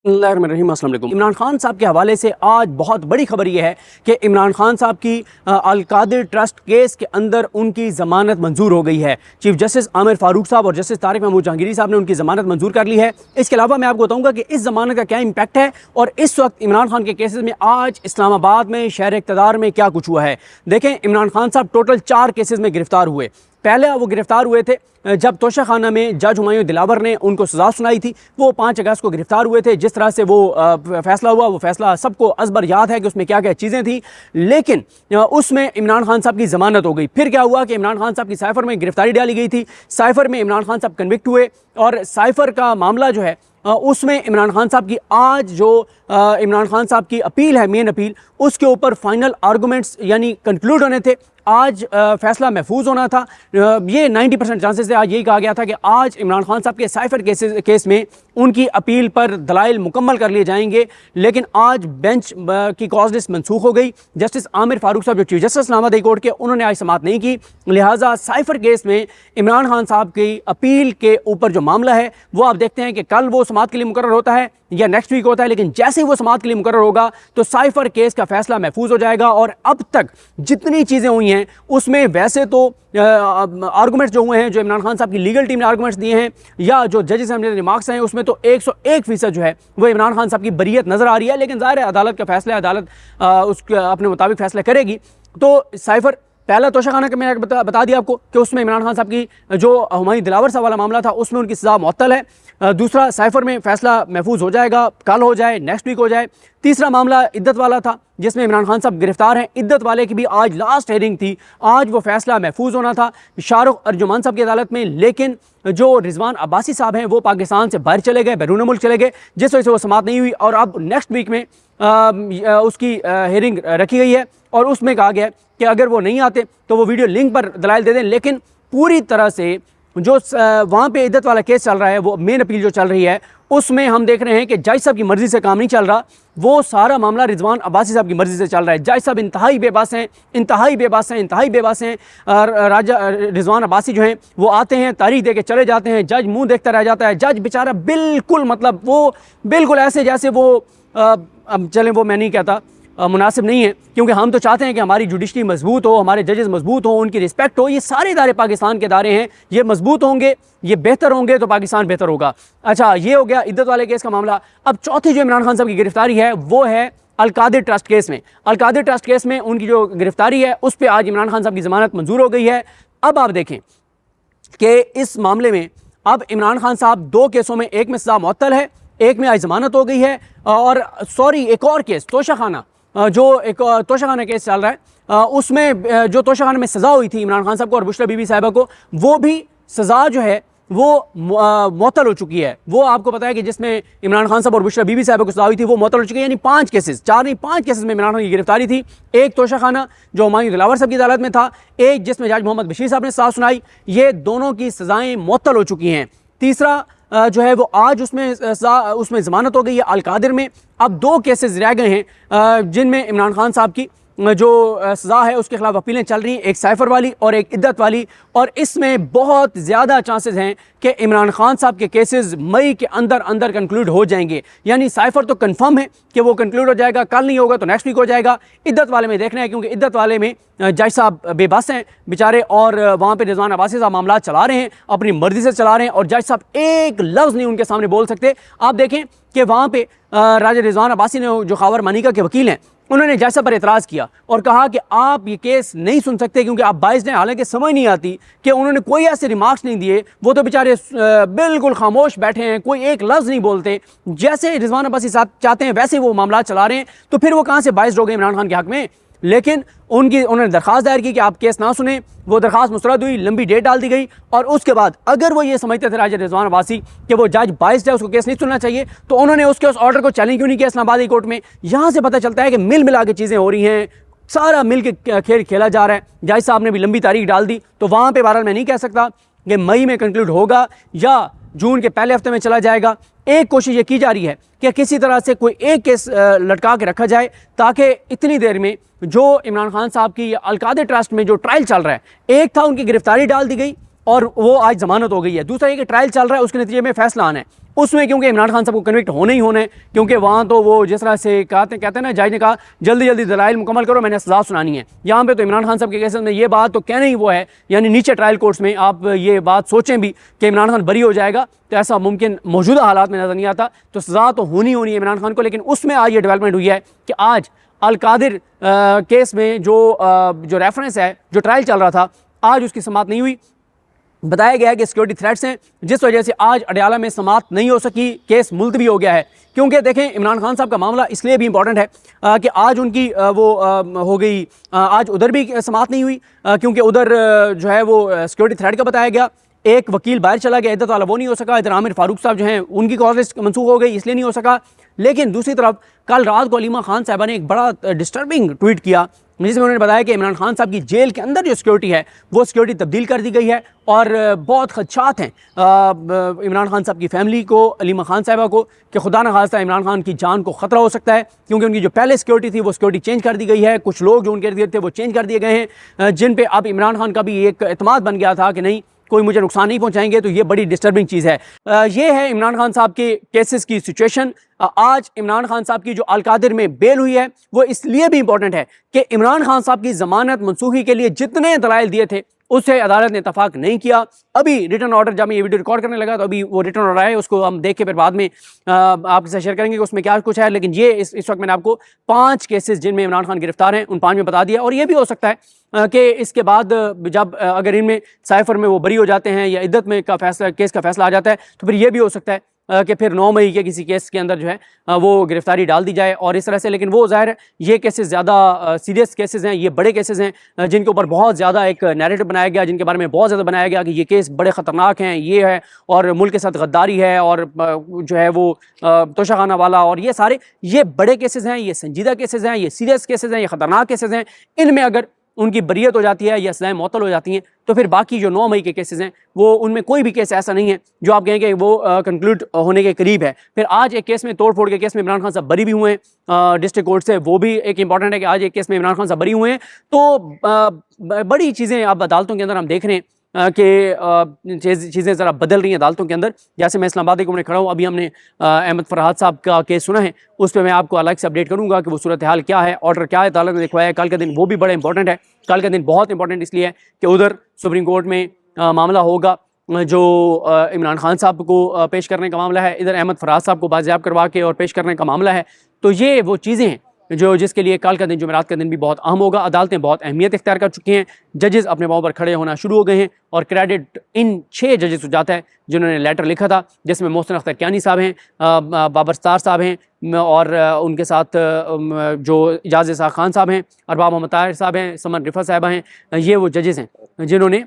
अस्सलाम वालेकुम। इमरान खान साहब के हवाले से आज बहुत बड़ी खबर यह है कि इमरान खान साहब की अल-कादिर ट्रस्ट केस के अंदर उनकी ज़मानत मंजूर हो गई है। चीफ जस्टिस आमिर फारूक साहब और जस्टिस तारिक महमूद जहांगीरी साहब ने उनकी ज़मानत मंजूर कर ली है। इसके अलावा मैं आपको बताऊंगा कि इस ज़मानत का क्या इम्पैक्ट है और इस वक्त इमरान खान के केसेस में आज इस्लामाबाद में शहर इक़्तिदार में क्या कुछ हुआ है। देखें, इमरान खान साहब टोटल 4 केसेस में गिरफ्तार हुए। पहले वो गिरफ्तार हुए थे जब तोशाखाना में जज हुमायूं दिलावर ने उनको सज़ा सुनाई थी। वो 5 अगस्त को गिरफ्तार हुए थे। जिस तरह से वो फैसला हुआ, वो फैसला सबको अज़बर याद है कि उसमें क्या क्या चीज़ें थी, लेकिन उसमें इमरान खान साहब की ज़मानत हो गई। फिर क्या हुआ कि इमरान खान साहब की साइफ़र में गिरफ्तारी डाली गई थी। साइफ़र में इमरान खान साहब कन्विक्ट हुए और साइफ़र का मामला जो है उसमें इमरान खान साहब की आज जो इमरान खान साहब की अपील है, मेन अपील, उसके ऊपर फाइनल आर्गूमेंट्स यानी कंक्लूड होने थे। आज फैसला महफूज होना था। ये 90% चांसेस थे। आज यही कहा गया था कि आज इमरान खान साहब के साइफ़र केस में उनकी अपील पर दलाइल मुकम्मल कर लिए जाएंगे, लेकिन आज बेंच की कॉज लिस्ट मनसूख हो गई। जस्टिस आमिर फारूक साहब जो chief justice Islamabad high court के, उन्होंने आज समाअत नहीं की। लिहाजा साइफ़र केस में इमरान खान साहब की अपील के ऊपर जो मामला है वो आप देखते हैं कि कल वो समाअत के लिए मुकर्रर होता है या नेक्स्ट वीक होता है, लेकिन जैसे ही वो समाअत के लिए मुकर्रर होगा तो साइफ़र केस का फैसला महफूज हो जाएगा। और अब तक जितनी चीज़ें हुई हैं उसमें वैसे तो आर्गूमेंट्स जो हुए हैं, जो इमरान खान साहब की लीगल टीम ने आर्गूमेंट्स दिए हैं या जो जजेस ने रिमार्क्स हैं, उसमें तो 101% जो है वो इमरान खान साहब की बरीयत नज़र आ रही है। लेकिन ज़ाहिर है अदालत का फैसला है, अदालत उसके अपने मुताबिक फैसला करेगी। तो साइफ़र पहला तोशाखाना का मैंने बता दिया आपको कि उसमें इमरान खान साहब की जो हुमायूं दिलावर साहब वाला मामला था उसमें उनकी सज़ा मुअत्तल है। दूसरा, साइफ़र में फैसला महफूज हो जाएगा, कल हो जाए, नेक्स्ट वीक हो जाए। तीसरा मामला इद्दत वाला था जिसमें इमरान खान साहब गिरफ्तार हैं। इद्दत वाले की भी आज लास्ट हेयरिंग थी। आज वो फैसला महफूज होना था शाहरुख अर्जुमान साहब की अदालत में, लेकिन जो रिजवान अब्बासी साहब हैं वो पाकिस्तान से बाहर चले गए, बैरून मुल्क चले गए, जिस वजह से वो समाअत नहीं हुई। और अब नेक्स्ट वीक में उसकी हेयरिंग रखी गई है और उसमें कहा गया कि अगर वो नहीं आते तो वो वीडियो लिंक पर दलाइल दे दें। लेकिन पूरी तरह से जो वहाँ पे इद्दत वाला केस चल रहा है, वो मेन अपील जो चल रही है, उसमें हम देख रहे हैं कि जज साहब की मर्ज़ी से काम नहीं चल रहा। वो सारा मामला रिजवान अब्बासी साहब की मर्ज़ी से चल रहा है। जज साहब इंतहाई बेबस हैं, इंतहाई बेबस हैं, इंतहाई बेबस हैं। राजा रिजवान अब्बासी जो हैं वो आते हैं, तारीख दे के चले जाते हैं, जज मुंह देखता रह जाता है। जज बेचारा बिल्कुल, मतलब वो बिल्कुल ऐसे जैसे वो अब चलें, वो मैं नहीं कहता मुनासिब नहीं है, क्योंकि हम तो चाहते हैं कि हमारी जुडिशरी मजबूत हो, हमारे जजेस मजबूत हो, उनकी रिस्पेक्ट हो। ये सारे इदारे पाकिस्तान के इदारे हैं, ये मजबूत होंगे, ये बेहतर होंगे तो पाकिस्तान बेहतर होगा। अच्छा, ये हो गया इद्दत वाले केस का मामला। अब चौथी जो इमरान खान साहब की गिरफ्तारी है वो है अल-कादिर ट्रस्ट केस में। अल-कादिर ट्रस्ट केस में उनकी जो गिरफ्तारी है उस पर आज इमरान खान साहब की ज़मानत मंजूर हो गई है। अब आप देखें कि इस मामले में अब इमरान खान साहब 2 केसों में, एक में सज़ा मुअत्तल है, एक में आज ज़मानत हो गई है। और सॉरी, एक और केस तोशाखाना, जो एक तोशाखाना केस चल रहा है, उसमें जो तोशाखाना में सज़ा हुई थी इमरान खान साहब को और बुशरा बीबी साहिबा को, वो भी सज़ा जो है वो मुअत्तल हो चुकी है। वो आपको पता है कि जिसमें इमरान खान साहब और बुशरा बीबी साहिबा को सज़ा हुई थी वो मुअत्तल हो चुकी है। यानी 5 केसेस, 4 नहीं 5 केसेस में इमरान खान की गिरफ्तारी थी। एक तोशाखाना जो हुमायूं दिलावर साहब की अदालत में था, एक जिसमें जज मोहम्मद बशीर साहब ने सज़ा सुनाई, ये दोनों की सज़ाएँ मुअत्तल हो चुकी हैं। तीसरा जो है वो आज उसमें ज़मानत हो गई है अल-कादिर में। अब 2 केसेस रह गए हैं जिनमें इमरान खान साहब की जो सज़ा है उसके खिलाफ अपीलें चल रही हैं, एक साइफ़र वाली और एक इद्दत वाली। और इसमें बहुत ज़्यादा चांसेस हैं कि इमरान खान साहब के केसेस मई के अंदर कंक्लूड हो जाएंगे। यानी साइफ़र तो कंफर्म है कि वो कंक्लूड हो जाएगा, कल नहीं होगा तो नेक्स्ट वीक हो जाएगा। इद्दत वाले में देखना है, क्योंकि इद्दत वाले में जज साहब बेबस हैं बेचारे, और वहाँ पे रिजवान अब्बासी साहब मामला चला रहे हैं, अपनी मर्ज़ी से चला रहे हैं, और जज साहब एक लफ्ज़ नहीं उनके सामने बोल सकते। आप देखें कि वहाँ पे राजा रिजवान अब्बासी ने, जो खावर मानिका के वकील हैं, उन्होंने जज साहब पर एतराज़ किया और कहा कि आप ये केस नहीं सुन सकते क्योंकि आप बाइस्ड हैं। हालांकि समझ नहीं आती कि उन्होंने कोई ऐसे रिमार्क्स नहीं दिए, वो तो बेचारे बिल्कुल खामोश बैठे हैं, कोई एक लफ्ज़ नहीं बोलते। जैसे रिजवान अब्बासी साहब चाहते हैं वैसे वो मामला चला रहे हैं, तो फिर वो कहाँ से बाइस्ड हो गए इमरान खान के हक़ में। लेकिन उन्होंने दरख्वास्त दायर की कि आप केस ना सुने, वो दरख्वास्त मुस्तरद हुई, लंबी डेट डाल दी गई। और उसके बाद अगर वो ये समझते थे राजा रिजवान अब्बासी कि वो जज बाइस्ड है, उसको केस नहीं सुनना चाहिए, तो उन्होंने उस ऑर्डर को चैलेंज क्यों नहीं किया इस्लामाबाद हाई कोर्ट में। यहाँ से पता चलता है कि मिल मिला के चीज़ें हो रही हैं, सारा मिल के खेल खेला जा रहा है। जज साहब ने भी लंबी तारीख डाल दी, तो वहाँ पर बहरहाल मैं नहीं कह सकता कि मई में कंक्लूड होगा या जून के पहले हफ्ते में चला जाएगा। एक कोशिश ये की जा रही है कि किसी तरह से कोई एक केस लटका के रखा जाए, ताकि इतनी देर में जो इमरान खान साहब की अल-कादिर ट्रस्ट में जो ट्रायल चल रहा है, एक था उनकी गिरफ्तारी डाल दी गई और वो आज जमानत हो गई है। दूसरा ये कि ट्रायल चल रहा है, उसके नतीजे में फैसला आना है, उसमें क्योंकि इमरान खान साहब को कन्विक्ट होने ही होने, क्योंकि वहाँ तो वो जिस तरह से कहते हैं ना, जज ने कहा जल्दी जल्दी दलाइल मुकम्मल करो, मैंने सजा सुनानी है। यहाँ पे तो इमरान खान साहब के केस में ये बात तो कहना ही वो है, यानी नीचे ट्रायल कोर्ट्स में आप ये बात सोचें भी कि इमरान खान बरी हो जाएगा, तो ऐसा मुमकिन मौजूदा हालात में नज़र नहीं आता। तो सजा तो होनी है इमरान खान को, लेकिन उसमें आज ये डेवलपमेंट हुई है कि आज अल-कादिर केस में जो रेफरेंस है, जो ट्रायल चल रहा था, आज उसकी समाअत नहीं हुई। बताया गया है कि सिक्योरिटी थ्रेट्स हैं, जिस वजह से आज अडयाला में समाअत नहीं हो सकी, केस मुलतवी हो गया है। क्योंकि देखें, इमरान खान साहब का मामला इसलिए भी इंपॉर्टेंट है कि आज उनकी हो गई, आज उधर भी समाअत नहीं हुई, क्योंकि उधर जो है वो सिक्योरिटी थ्रेट का बताया गया। एक वकील बाहर चला गया, इद्दत वाला वो नहीं हो सका। इधर आमिर फारूक साहब जो हैं उनकी कॉज लिस्ट मनसूख हो गई, इसलिए नहीं हो सका। लेकिन दूसरी तरफ कल रात को अलीमा खान साहबा ने एक बड़ा डिस्टर्बिंग ट्वीट किया, जिसमें उन्होंने बताया कि इमरान खान साहब की जेल के अंदर जो सिक्योरिटी है वो सिक्योरिटी तब्दील कर दी गई है और बहुत खदशात हैं इमरान खान साहब की फैमिली को, अलीमा खान साहबा को, कि खुदा न खास्ता इमरान खान की जान को ख़तरा हो सकता है, क्योंकि उनकी जो पहले सिक्योरिटी थी वो सिक्योरिटी चेंज कर दी गई है। कुछ लोग जो उनके इर्द थे वो चेंज कर दिए गए हैं, जिन पे अब इमरान खान का भी एक एतमाद बन गया था कि नहीं, कोई मुझे नुकसान नहीं पहुंचाएंगे। तो ये बड़ी डिस्टर्बिंग चीज़ है। ये है इमरान खान साहब के केसेस की सिचुएशन। आज इमरान खान साहब की जो अल-कादिर में बेल हुई है वो इसलिए भी इंपॉर्टेंट है कि इमरान खान साहब की ज़मानत मनसूखी के लिए जितने दलाइल दिए थे उससे अदालत ने इतफाक नहीं किया। अभी रिटर्न ऑर्डर, जब मैं ये वीडियो रिकॉर्ड करने लगा तो अभी वो रिटर्न ऑर्डर आए, उसको हम देख के फिर बाद में आपके साथ शेयर करेंगे कि उसमें क्या कुछ है। लेकिन ये इस वक्त मैंने आपको 5 केसेस जिनमें इमरान खान गिरफ्तार हैं उन 5 में बता दिया। और ये भी हो सकता है कि इसके बाद जब अगर इनमें साइफर में वो बरी हो जाते हैं या इद्दत में केस का फैसला आ जाता है, तो फिर ये भी हो सकता है कि फिर 9 मई के किसी केस के अंदर जो है वो गिरफ्तारी डाल दी जाए और इस तरह से। लेकिन वो ज़ाहिर है ये केसेस ज़्यादा सीरियस केसेस हैं, ये बड़े केसेस हैं जिनके ऊपर बहुत ज़्यादा एक नैरेटिव बनाया गया, जिनके बारे में बहुत ज़्यादा बनाया गया कि ये केस बड़े ख़तरनाक हैं, ये है और मुल्क के साथ गद्दारी है और जो है वो तोशाखाना वाला, और ये सारे ये बड़े केसेस हैं, ये संजीदा केसेस हैं, ये सीरियस केसेस हैं, ये ख़तरनाक केसेस हैं। इनमें अगर उनकी बरियत हो जाती है या सज़ाएं मौतल हो जाती हैं तो फिर बाकी जो 9 मई के केसेस हैं वो उनमें कोई भी केस ऐसा नहीं है जो आप कहेंगे वो कंक्लूड होने के करीब है। फिर आज एक केस में, तोड़ फोड़ के केस में इमरान खान साहब बरी भी हुए हैं डिस्ट्रिक्ट कोर्ट से, वो भी एक इंपॉर्टेंट है कि आज एक केस में इमरान खान साहब बरी हुए हैं। तो बड़ी चीज़ें अब अदालतों के अंदर हम देख रहे हैं कि चीज़ें ज़रा बदल रही हैं अदालतों के अंदर। जैसे मैं इस्लामाबाद के खड़ा हूँ, अभी हमने अहमद फरहाद साहब का केस सुना है, उस पर मैं आपको अलग से अपडेट करूँगा कि वो सूरत हाल क्या है, ऑर्डर क्या है, अदालत ने लिखवाया है। कल का दिन वो भी बड़ा इंपॉर्टेंट है। कल का दिन बहुत इंपॉर्टेंट इसलिए है कि उधर सुप्रीम कोर्ट में मामला होगा जो इमरान खान साहब को पेश करने का मामला है, इधर अहमद फरहाद साहब को बाजियाब करवा के और पेश करने का मामला है। तो ये वो चीज़ें हैं जिसके लिए कल का दिन, जुमेरात का दिन भी बहुत अहम होगा। अदालतें बहुत अहमियत इख्तियार कर चुकी हैं, जजेस अपने पाँव पर खड़े होना शुरू हो गए हैं और क्रेडिट इन 6 जजेस को जाता है जिन्होंने लेटर लिखा था, जिसमें मोहसिन अख्तर कियानी साहब हैं, बाबर सत्तार साहब हैं और उनके साथ जो इजाज़ इसाक खान साहब हैं, अरबाब मोहम्मद ताहिर साहब हैं, समन रिफा साहबा हैं। ये वो जजेस हैं जिन्होंने,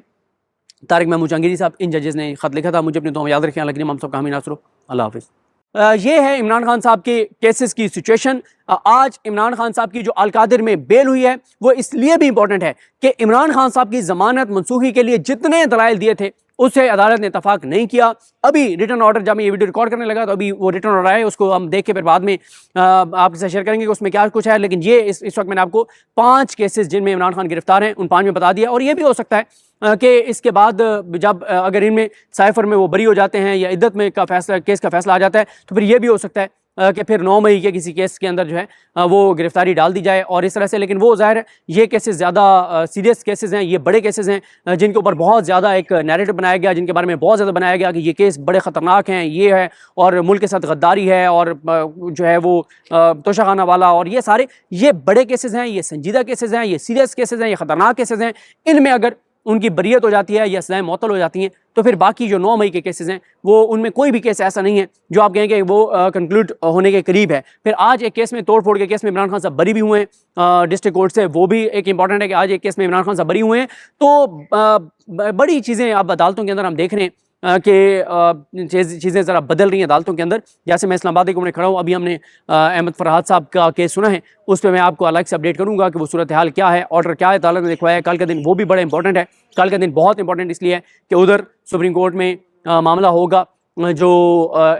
तारिक महमूद जहांगीरी साहब, इन जजेस ने ख़त लिखा था। मुझे अपने दुआ में याद रखें। हम सब हामी नासरो, अल्लाह हाफ़िज़। ये है इमरान खान साहब के केसेस की सिचुएशन। आज इमरान खान साहब की जो अल-कादिर में बेल हुई है वो इसलिए भी इंपॉर्टेंट है कि इमरान खान साहब की ज़मानत मनसूखी के लिए जितने दलाइल दिए थे उससे अदालत ने इतफाक नहीं किया। अभी रिटर्न ऑर्डर, जब मैं ये वीडियो रिकॉर्ड करने लगा तो अभी वो रिटर्न ऑर्डर आए, उसको हम देख के फिर बाद में आपके साथ शेयर करेंगे कि उसमें क्या कुछ है। लेकिन ये इस वक्त मैंने आपको 5 केसेस जिनमें इमरान खान गिरफ्तार हैं उन 5 में बता दिया। और ये भी हो सकता है कि इसके बाद जब अगर इनमें साइफर में वो बरी हो जाते हैं या इद्दत में केस का फैसला आ जाता है, तो फिर ये भी हो सकता है कि फिर 9 मई के किसी केस के अंदर जो है वो गिरफ्तारी डाल दी जाए और इस तरह से। लेकिन वो ज़ाहिर है ये केसेस ज़्यादा सीरियस केसेस हैं, ये बड़े केसेस हैं जिनके ऊपर बहुत ज़्यादा एक नैरेटिव बनाया गया, जिनके बारे में बहुत ज़्यादा बनाया गया कि ये केस बड़े ख़तरनाक हैं, ये है और मुल्क के साथ गद्दारी है और जो है वो तोशाखाना वाला, और ये सारे ये बड़े केसेस हैं, ये संजीदा केसेस हैं, ये सीरियस केसेस हैं, ये ख़तरनाक केसेस हैं। इनमें अगर उनकी बरियत हो जाती है या सज़ाएं मौतल हो जाती हैं तो फिर बाकी जो 9 मई के केसेस हैं वो उनमें कोई भी केस ऐसा नहीं है जो आप कहेंगे वो कंक्लूड होने के करीब है। फिर आज एक केस में, तोड़ फोड़ के केस में इमरान खान साहब बरी भी हुए हैं डिस्ट्रिक्ट कोर्ट से, वो भी एक इंपॉर्टेंट है कि आज एक केस में इमरान खान साहब बरी हुए हैं। तो बड़ी चीज़ें अब अदालतों के अंदर हम देख रहे हैं कि चीज़ें ज़रा बदल रही हैं अदालतों के अंदर। जैसे मैं इस्लामाबाद के खड़ा हूँ, अभी हमने अहमद फरहाद साहब का केस सुना है, उस पर मैं आपको अलग से अपडेट करूँगा कि वो सूरत हाल क्या है, ऑर्डर क्या है, अदालत ने लिखवाया है। कल का दिन वो भी बड़ा इंपॉर्टेंट है। कल का दिन बहुत इंपॉर्टेंट इसलिए है कि उधर सुप्रीम कोर्ट में मामला होगा जो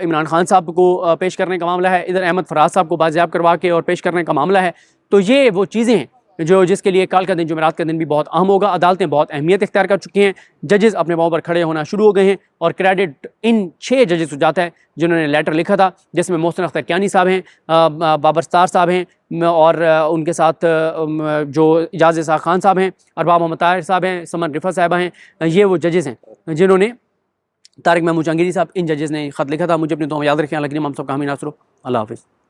इमरान खान साहब को पेश करने का मामला है, इधर अहमद फरहाद साहब को बाजियाब करवा के और पेश करने का मामला है। तो ये वो चीज़ें हैं जो जिसके लिए कल का दिन जुमेरात का दिन भी बहुत अहम होगा। अदालतें बहुत अहमियत इख्तियार कर चुकी हैं, जजेस अपने पाँव पर खड़े होना शुरू हो गए हैं और क्रेडिट इन 6 जजेस को जाता है जिन्होंने लेटर लिखा था, जिसमें मोहसिन अख्तर कियानी साहब हैं, बाबर सत्तार साहब हैं और उनके साथ जो इजाज़ इसाक खान साहब हैं, अरबाब मोहम्मद ताहिर साहब हैं, समन रिफा साहबा हैं। ये वो जजेस हैं जिन्होंने, तारिक महमूद जहांगीरी साहब, इन जजेस ने ख़त लिखा था। मुझे अपनी दुआ में याद रखें। अल्लाह करीम हम सब का हामी नासर हो। अल्लाह हाफ़िज़।